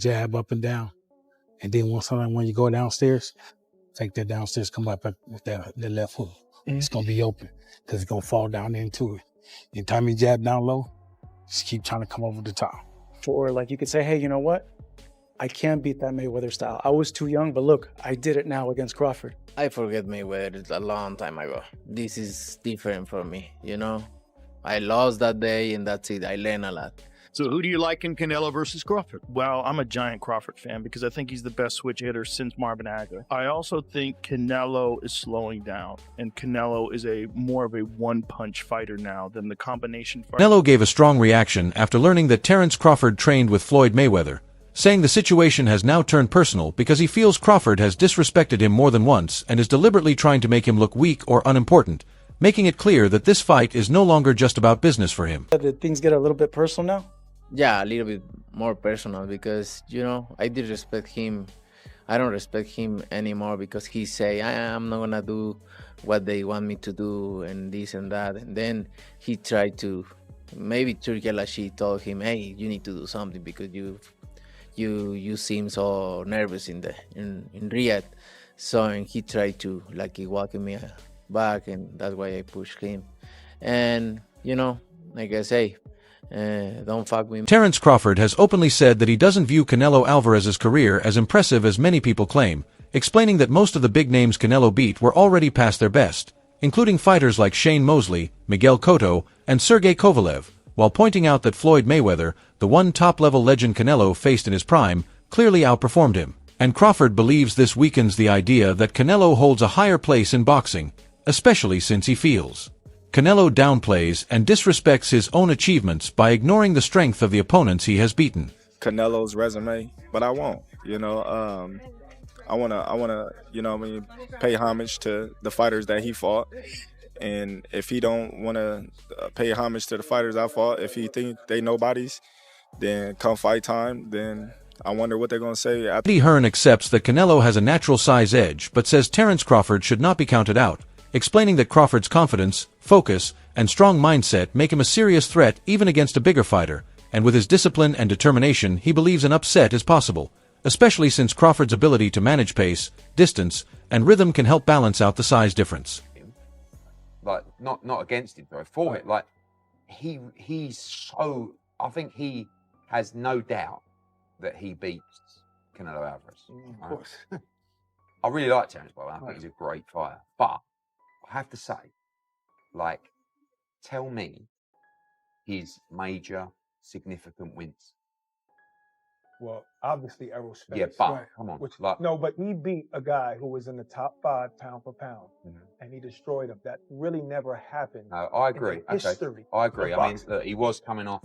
jab up and down. And then when you go downstairs, take that downstairs, come up with that left hook. It's going to be open because it's going to fall down into it. Anytime you jab down low, just keep trying to come over the top. Or like you could say, hey, you know what? I can't beat that Mayweather style. I was too young, but look, I did it now against Crawford. I forget Mayweather a long time ago. This is different for me, you know? I lost that day and that's it. I learned a lot. So who do you like in Canelo versus Crawford? Well, I'm a giant Crawford fan because I think he's the best switch hitter since Marvin Hagler. I also think Canelo is slowing down, and Canelo is more of a one-punch fighter now than the combination fighter. Canelo gave a strong reaction after learning that Terence Crawford trained with Floyd Mayweather, saying the situation has now turned personal because he feels Crawford has disrespected him more than once and is deliberately trying to make him look weak or unimportant, making it clear that this fight is no longer just about business for him. Did things get a little bit personal now? Yeah, a little bit more personal because, you know, I did respect him. I don't respect him anymore because he say, I'm not going to do what they want me to do and this and that. And then he tried to, maybe Turki Alashi told him, hey, you need to do something because you seem so nervous in Riyadh. So and he tried to like walk me back, and that's why I pushed him. And, you know, like I say, don't fuck with me. Terence Crawford has openly said that he doesn't view Canelo Álvarez's career as impressive as many people claim, explaining that most of the big names Canelo beat were already past their best, including fighters like Shane Mosley, Miguel Cotto, and Sergey Kovalev, while pointing out that Floyd Mayweather, the one top-level legend Canelo faced in his prime, clearly outperformed him. And Crawford believes this weakens the idea that Canelo holds a higher place in boxing, especially since he feels Canelo downplays and disrespects his own achievements by ignoring the strength of the opponents he has beaten. Canelo's resume, but I won't. You know, I wanna, you know, pay homage to the fighters that he fought. And if he don't want to pay homage to the fighters I fought, if he think they nobodies, then come fight time, then I wonder what they're gonna say. Eddie Hearn accepts that Canelo has a natural size edge, but says Terence Crawford should not be counted out, explaining that Crawford's confidence, focus, and strong mindset make him a serious threat even against a bigger fighter, and with his discipline and determination he believes an upset is possible, especially since Crawford's ability to manage pace, distance, and rhythm can help balance out the size difference. Like, not against him, though, for it. Like, he's so, I think he has no doubt that he beats Canelo Álvarez. Of course. I really like Terence, by the way. I think he's a great fighter. But I have to say, like, tell me his major significant wins. Well, obviously Errol Spence. Yeah, but come on. No, but he beat a guy who was in the top 5 pound for pound, and he destroyed him. That really never happened. No, I agree. In history. I agree. I mean, look, he was coming off,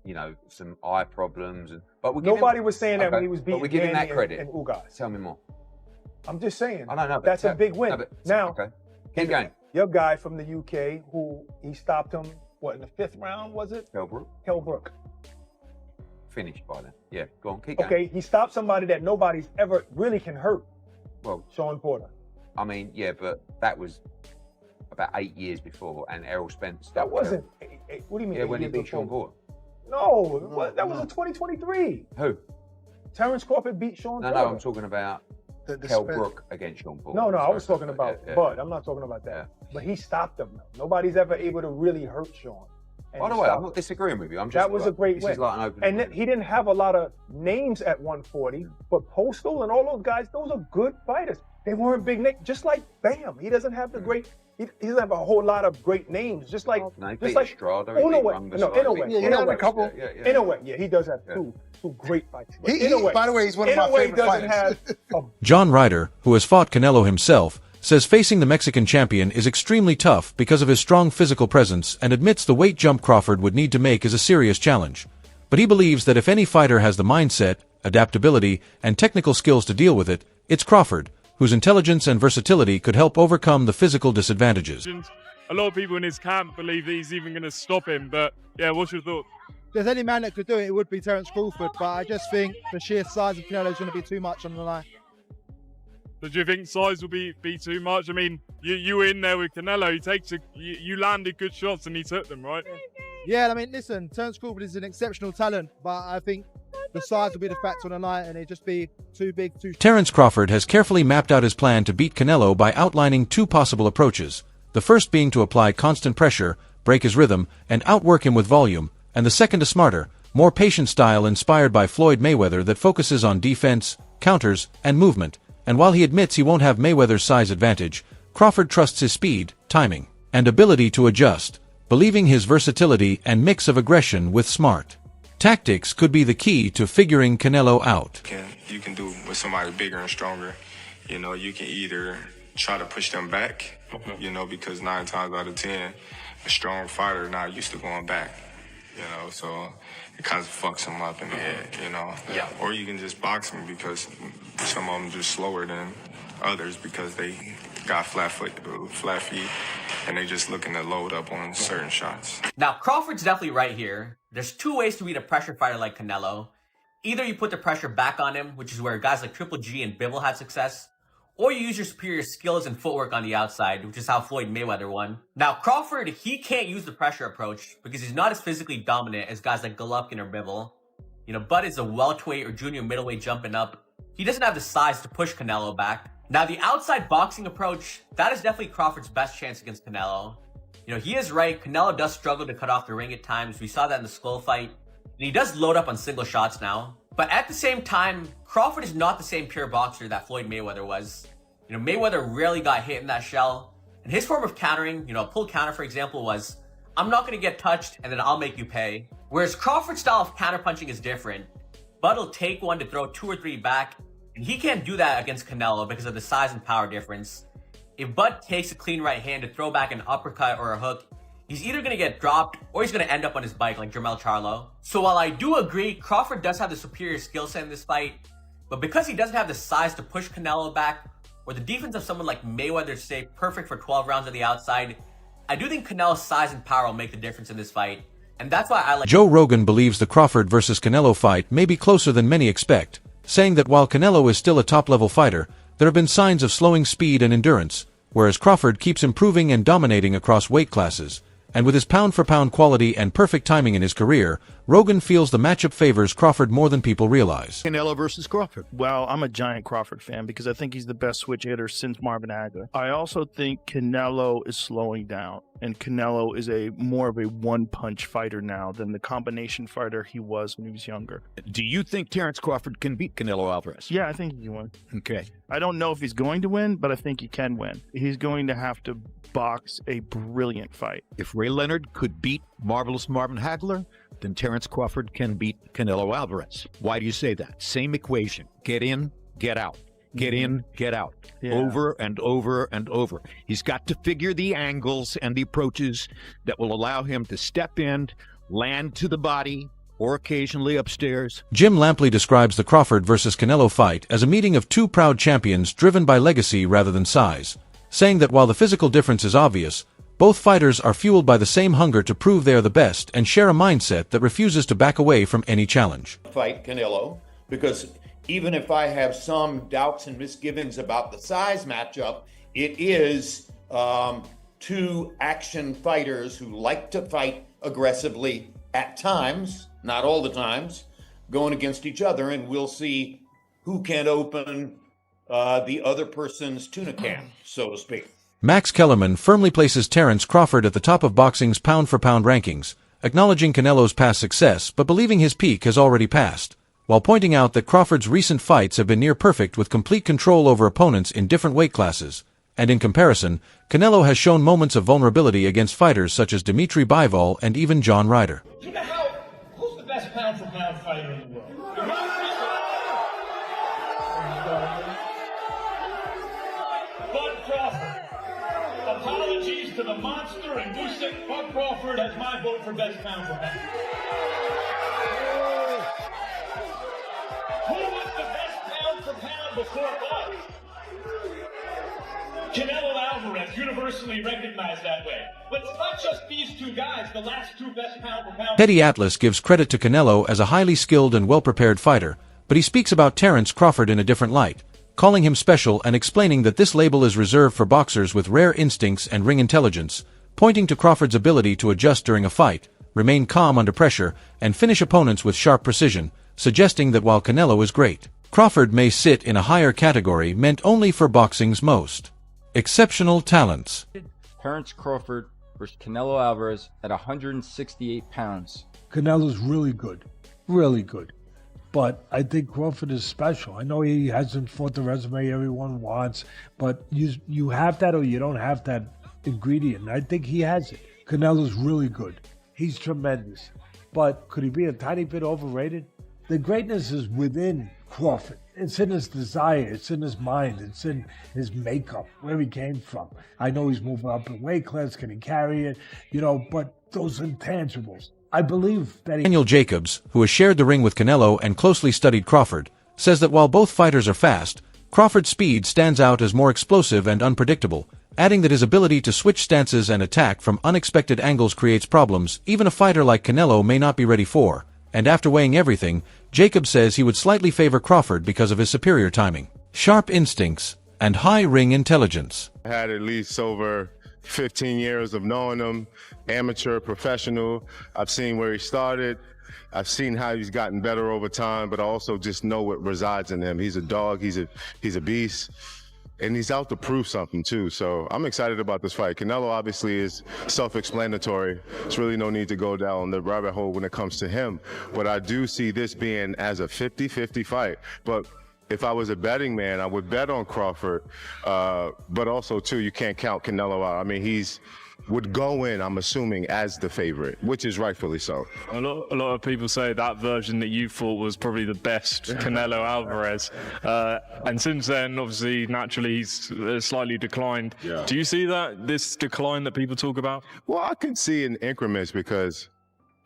you know, some eye problems, but nobody was saying that when he was beating. But we're giving that credit. And Ugas. Tell me more. I'm just saying. I don't know. That's a big win. No, now, okay. Keep going. Your guy from the UK, who he stopped him, what, in the 5th round, was it? Kell Brook. Finished by then. Yeah, go on, keep going. Okay, he stopped somebody that nobody's ever really can hurt. Well, Sean Porter. I mean, yeah, but that was about 8 years before, and Errol Spence. That wasn't. What do you mean? Yeah, when he beat Sean Porter. No, that was in 2023. Who? Terence Crawford beat Sean Porter. No, I'm talking about Kell Brook against Sean Porter. No, I was talking about Bud. I'm not talking about that. Yeah. But he stopped him. Nobody's ever able to really hurt Sean. By the way, I'm not disagreeing with you. I'm just that was a great win. Like an open and he didn't have a lot of names at 140, but Postal and all those guys, those are good fighters. They weren't big names. Just like Bam, he doesn't have the great. He doesn't have a whole lot of great names. Just like Strada. In a way, yeah, he does have two great fights. By the way, he's one of my favorite fighters. John Ryder, who has fought Canelo himself, says facing the Mexican champion is extremely tough because of his strong physical presence and admits the weight jump Crawford would need to make is a serious challenge. But he believes that if any fighter has the mindset, adaptability, and technical skills to deal with it, it's Crawford, whose intelligence and versatility could help overcome the physical disadvantages. A lot of people in his camp believe that he's even going to stop him, but yeah, what's your thought? If there's any man that could do it, it would be Terence Crawford, but I just think the sheer size of Canelo is going to be too much on the line. So do you think size will be too much? I mean, you were in there with Canelo. You landed good shots and he took them, right? Yeah, I mean, listen, Terence Crawford is an exceptional talent, but I think the size will be the factor on the night, and it'd just be too big, too. Terence Crawford has carefully mapped out his plan to beat Canelo by outlining two possible approaches, the first being to apply constant pressure, break his rhythm, and outwork him with volume, and the second a smarter, more patient style inspired by Floyd Mayweather that focuses on defense, counters, and movement. And while he admits he won't have Mayweather's size advantage, Crawford trusts his speed, timing, and ability to adjust, believing his versatility and mix of aggression with smart tactics could be the key to figuring Canelo out. You can do with somebody bigger and stronger. You know, you can either try to push them back, you know, because 9 times out of 10, a strong fighter not used to going back, you know, so it kind of fucks them up in the head, you know. Yeah. Or you can just box them because some of them just slower than others because they got flat feet, and they just looking to load up on certain shots. Now, Crawford's definitely right here. There's 2 ways to beat a pressure fighter like Canelo. Either you put the pressure back on him, which is where guys like Triple G and Bivol had success, or you use your superior skills and footwork on the outside, which is how Floyd Mayweather won. Now, Crawford, he can't use the pressure approach because he's not as physically dominant as guys like Golovkin or Bivol. You know, Bud is a welterweight or junior middleweight jumping up. He doesn't have the size to push Canelo back. Now, the outside boxing approach, that is definitely Crawford's best chance against Canelo. You know, he is right. Canelo does struggle to cut off the ring at times. We saw that in the Skull fight. And he does load up on single shots now. But at the same time, Crawford is not the same pure boxer that Floyd Mayweather was. You know, Mayweather rarely got hit in that shell. And his form of countering, you know, a pull counter, for example, was, I'm not going to get touched and then I'll make you pay. Whereas Crawford's style of counterpunching is different. Bud will take one to throw 2 or 3 back. And he can't do that against Canelo because of the size and power difference. If Bud takes a clean right hand to throw back an uppercut or a hook, he's either going to get dropped or he's going to end up on his bike like Jermell Charlo. So while I do agree Crawford does have the superior skill set in this fight, but because he doesn't have the size to push Canelo back, or the defense of someone like Mayweather stay perfect for 12 rounds on the outside, I do think Canelo's size and power will make the difference in this fight. And that's why I like... Joe Rogan believes the Crawford versus Canelo fight may be closer than many expect, saying that while Canelo is still a top-level fighter, there have been signs of slowing speed and endurance, whereas Crawford keeps improving and dominating across weight classes. And with his pound-for-pound quality and perfect timing in his career, Rogan feels the matchup favors Crawford more than people realize. Canelo versus Crawford. Well, I'm a giant Crawford fan because I think he's the best switch hitter since Marvin Hagler. I also think Canelo is slowing down, and Canelo is more of a one-punch fighter now than the combination fighter he was when he was younger. Do you think Terence Crawford can beat Canelo Álvarez? Yeah, I think he can win. Okay. I don't know if he's going to win, but I think he can win. He's going to have to box a brilliant fight. If Ray Leonard could beat Marvelous Marvin Hagler, then Terence Crawford can beat Canelo Álvarez. Why do you say that? Same equation. Get in, get out. Get in, get out. Yeah. Over and over and over. He's got to figure the angles and the approaches that will allow him to step in, land to the body, or occasionally upstairs. Jim Lampley describes the Crawford versus Canelo fight as a meeting of 2 proud champions driven by legacy rather than size, saying that while the physical difference is obvious, both fighters are fueled by the same hunger to prove they are the best and share a mindset that refuses to back away from any challenge. Fight Canelo, because even if I have some doubts and misgivings about the size matchup, it is 2 action fighters who like to fight aggressively at times, not all the times, going against each other, and we'll see who can open the other person's tuna can, so to speak. Max Kellerman firmly places Terence Crawford at the top of boxing's pound-for-pound rankings, acknowledging Canelo's past success but believing his peak has already passed, while pointing out that Crawford's recent fights have been near perfect with complete control over opponents in different weight classes, and in comparison, Canelo has shown moments of vulnerability against fighters such as Dimitri Bivol and even John Ryder. You know who's the best pound-for-pound fighter in the world? Bud Crawford. Apologies to the monster and Usyk. Bud Crawford has my vote for best pound-for-pound. Who was the best pound-for-pound before Bud? Canelo Álvarez, universally recognized that way. But it's not just these 2 guys, the last 2 best pound-for-pound. Teddy Atlas gives credit to Canelo as a highly skilled and well-prepared fighter, but he speaks about Terence Crawford in a different light, calling him special and explaining that this label is reserved for boxers with rare instincts and ring intelligence, pointing to Crawford's ability to adjust during a fight, remain calm under pressure, and finish opponents with sharp precision, suggesting that while Canelo is great, Crawford may sit in a higher category meant only for boxing's most exceptional talents. Terence Crawford versus Canelo Álvarez at 168 pounds. Canelo's really good. Really good. But I think Crawford is special. I know he hasn't fought the resume everyone wants, but you have that or you don't have that ingredient. I think he has it. Canelo's really good. He's tremendous. But could he be a tiny bit overrated? The greatness is within Crawford. It's in his desire. It's in his mind. It's in his makeup, where he came from. I know he's moving up in weight class. Can he carry it? But those intangibles. I believe that Daniel Jacobs, who has shared the ring with Canelo and closely studied Crawford, says that while both fighters are fast, Crawford's speed stands out as more explosive and unpredictable, adding that his ability to switch stances and attack from unexpected angles creates problems even a fighter like Canelo may not be ready for. And after weighing everything, Jacobs says he would slightly favor Crawford because of his superior timing, sharp instincts, and high ring intelligence. I had at least over 15 years of knowing him, amateur, professional. I've seen where he started. I've seen how he's gotten better over time, but I also just know what resides in him. He's a dog, he's a beast, and he's out to prove something too. So I'm excited about this fight. Canelo obviously is self-explanatory. There's really no need to go down the rabbit hole when it comes to him. But I do see this being as a 50-50 fight. But if I was a betting man, I would bet on Crawford. But also, too, you can't count Canelo out. I mean, would go in, I'm assuming, as the favorite, which is rightfully so. A lot of people say that version that you fought was probably the best, Canelo Álvarez. And since then, obviously, naturally, he's slightly declined. Yeah. Do you see this decline that people talk about? Well, I can see in increments because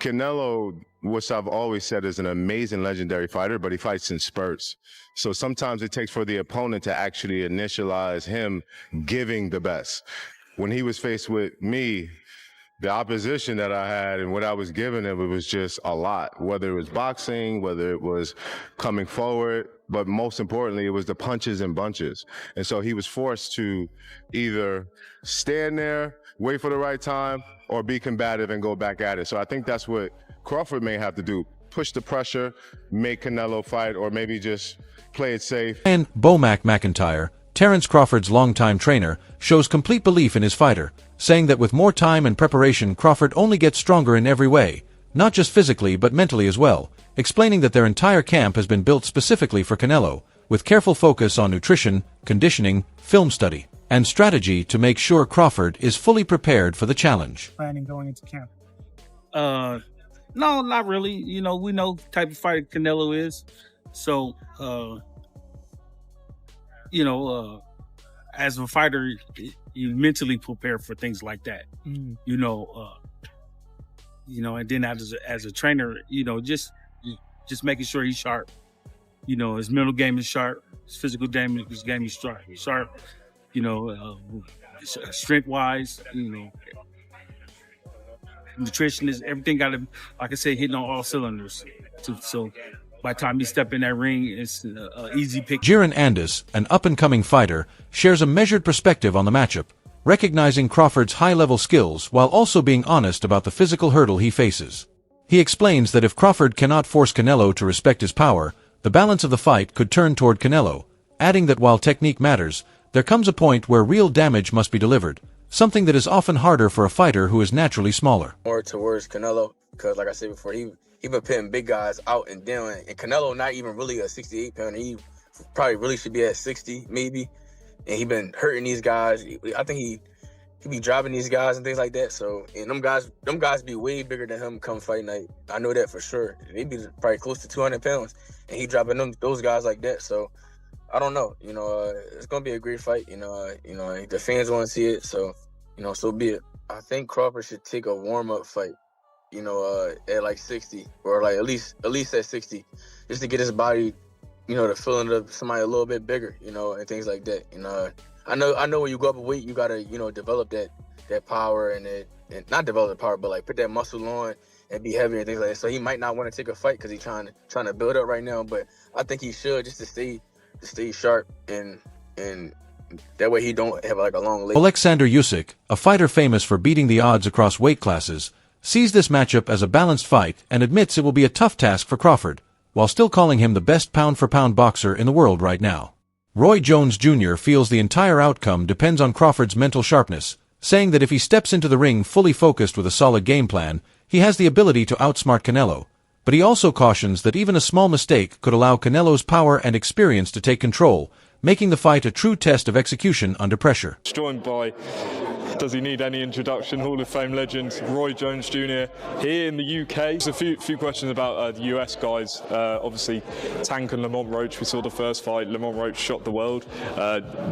Canelo, which I've always said is an amazing legendary fighter, but he fights in spurts. So sometimes it takes for the opponent to actually initialize him giving the best. When he was faced with me, the opposition that I had and what I was giving him, it was just a lot, whether it was boxing, whether it was coming forward, but most importantly, it was the punches and bunches. And so he was forced to either stand there, wait for the right time, or be combative and go back at it. So I think that's what Crawford may have to do. Push the pressure, make Canelo fight, or maybe just play it safe. And Bomac McIntyre, Terence Crawford's longtime trainer, shows complete belief in his fighter, saying that with more time and preparation, Crawford only gets stronger in every way, not just physically but mentally as well, explaining that their entire camp has been built specifically for Canelo, with careful focus on nutrition, conditioning, film study, and strategy to make sure Crawford is fully prepared for the challenge. Planning going into camp? No, not really. We know the type of fighter Canelo is. So, as a fighter, you mentally prepare for things like that. And then as a trainer, just making sure he's sharp. His mental game is sharp. His physical game is sharp. Strength wise, nutrition is everything. Got to, like I said, hitting on all cylinders. So by the time you step in that ring, it's an easy pick. Jiren Andis, an up-and-coming fighter, shares a measured perspective on the matchup, recognizing Crawford's high-level skills while also being honest about the physical hurdle he faces. He explains that if Crawford cannot force Canelo to respect his power, the balance of the fight could turn toward Canelo, adding that while technique matters, there comes a point where real damage must be delivered, something that is often harder for a fighter who is naturally smaller. More towards Canelo, because like I said before, he been putting big guys out and down, and Canelo not even really a 68 pounder. He probably really should be at 60 maybe, and he been hurting these guys. I think he be dropping these guys and things like that. So, and them guys be way bigger than him come fight night. I know that for sure. They be probably close to 200 pounds, and he dropping those guys like that. So I don't know. It's gonna be a great fight. The fans want to see it, so so be it. I think Crawford should take a warm-up fight. At like 60, or like at least at 60, just to get his body, the feeling of somebody a little bit bigger, and things like that. I know when you go up in weight, you gotta, develop that power and not develop the power, but like put that muscle on and be heavier and things like that. So he might not want to take a fight because he's trying to build up right now, but I think he should, just to stay sharp and that way he don't have like a long leg. Alexander Usyk, a fighter famous for beating the odds across weight classes, sees this matchup as a balanced fight and admits it will be a tough task for Crawford, while still calling him the best pound-for-pound boxer in the world right now. Roy Jones Jr. feels the entire outcome depends on Crawford's mental sharpness, saying that if he steps into the ring fully focused with a solid game plan, he has the ability to outsmart Canelo. But he also cautions that even a small mistake could allow Canelo's power and experience to take control, making the fight a true test of execution under pressure. Joined by, does he need any introduction, Hall of Fame legend Roy Jones Jr. here in the UK. There's a few questions about the US guys. Obviously, Tank and Lamont Roach, we saw the first fight. Lamont Roach shot the world.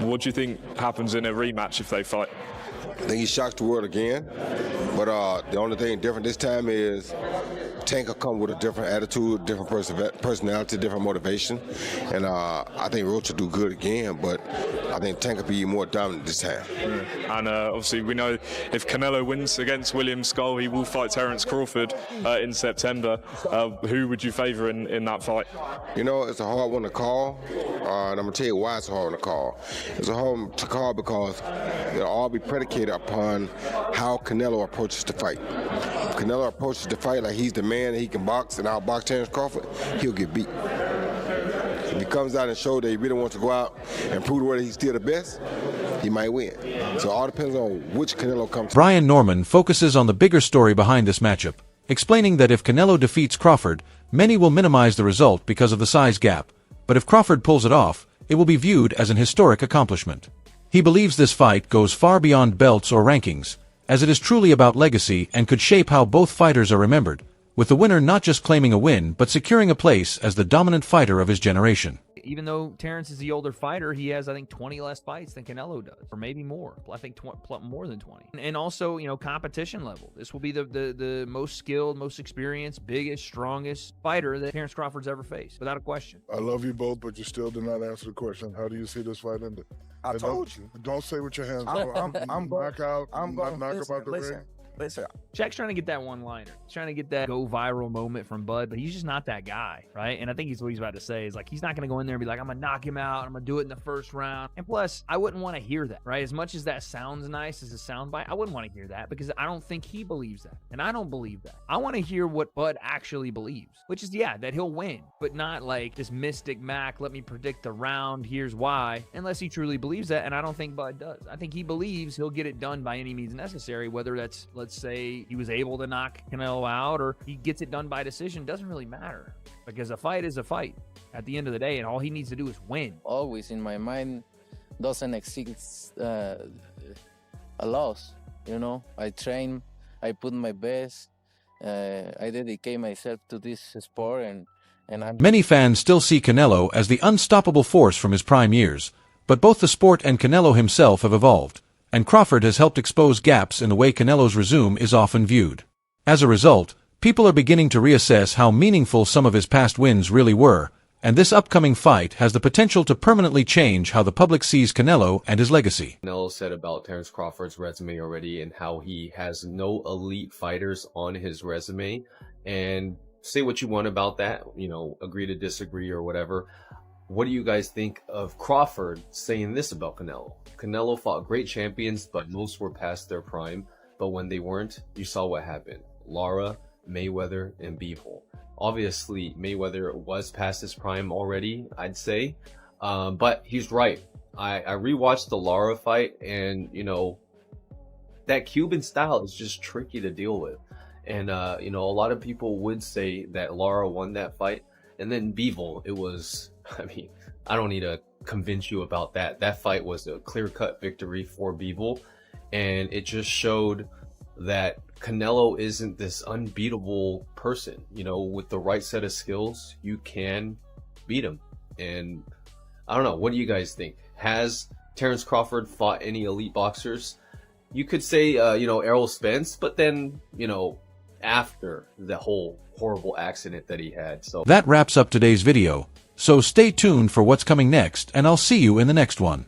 What do you think happens in a rematch if they fight? I think he shocks the world again, but the only thing different this time is Tank will come with a different attitude, different personality, different motivation, and I think Roach will do good again, but I think Tank will be more dominant this time. And obviously we know if Canelo wins against William Skull, he will fight Terence Crawford in September. Who would you favour in that fight? You know, it's a hard one to call, and I'm going to tell you why it's a hard one to call. It's a hard one to call because it'll all be predicated upon how Canelo approaches the fight. If Canelo approaches the fight like he's the man and he can box and outbox Terence Crawford, he'll get beat. If he comes out and shows that he really wants to go out and prove the world that he's still the best, he might win. So it all depends on which Canelo comes to. Brian Norman focuses on the bigger story behind this matchup, explaining that if Canelo defeats Crawford, many will minimize the result because of the size gap, but if Crawford pulls it off, it will be viewed as an historic accomplishment. He believes this fight goes far beyond belts or rankings, as it is truly about legacy and could shape how both fighters are remembered, with the winner not just claiming a win but securing a place as the dominant fighter of his generation. Even though Terence is the older fighter, he has, I think, 20 less fights than Canelo does, or maybe more. I think more than 20. And also, you know, competition level. This will be the most skilled, most experienced, biggest, strongest fighter that Terence Crawford's ever faced, without a question. I love you both, but you still did not answer the question. How do you see this fight ended? I told you. Don't say with your hands. I'm knockout. I'm not knock about the ring. Listen, Shaq's trying to get that one-liner. He's trying to get that go-viral moment from Bud, but he's just not that guy, right? And I think he's what he's about to say is, like, he's not going to go in there and be like, I'm going to knock him out. I'm going to do it in the first round. And plus, I wouldn't want to hear that, right? As much as that sounds nice as a soundbite, I wouldn't want to hear that because I don't think he believes that. And I don't believe that. I want to hear what Bud actually believes, which is, yeah, that he'll win, but not like this mystic Mac, let me predict the round, here's why, unless he truly believes that. And I don't think Bud does. I think he believes he'll get it done by any means necessary, whether that's, let's say, he was able to knock Canelo out or he gets it done by decision. Doesn't really matter because a fight is a fight at the end of the day, and all he needs to do is win. Always in my mind doesn't exist a loss. You know, I train, I put my best, I dedicate myself to this sport, and I'm... Many fans still see Canelo as the unstoppable force from his prime years, but both the sport and Canelo himself have evolved, and Crawford has helped expose gaps in the way Canelo's resume is often viewed. As a result, people are beginning to reassess how meaningful some of his past wins really were, and this upcoming fight has the potential to permanently change how the public sees Canelo and his legacy. Canelo said about Terence Crawford's resume already and how he has no elite fighters on his resume, and say what you want about that, you know, agree to disagree or whatever. What do you guys think of Crawford saying this about Canelo? Canelo fought great champions, but most were past their prime. But when they weren't, you saw what happened. Lara, Mayweather, and Bivol. Obviously, Mayweather was past his prime already, I'd say. But he's right. I rewatched the Lara fight, and, you know, that Cuban style is just tricky to deal with. And, you know, a lot of people would say that Lara won that fight. And then Bivol, it was... I mean, I don't need to convince you about that. That fight was a clear-cut victory for Bivol, and it just showed that Canelo isn't this unbeatable person. You know, with the right set of skills, you can beat him. And I don't know, what do you guys think? Has Terence Crawford fought any elite boxers? You could say, you know, Errol Spence, but then, you know, after the whole horrible accident that he had. So that wraps up today's video. So stay tuned for what's coming next, and I'll see you in the next one.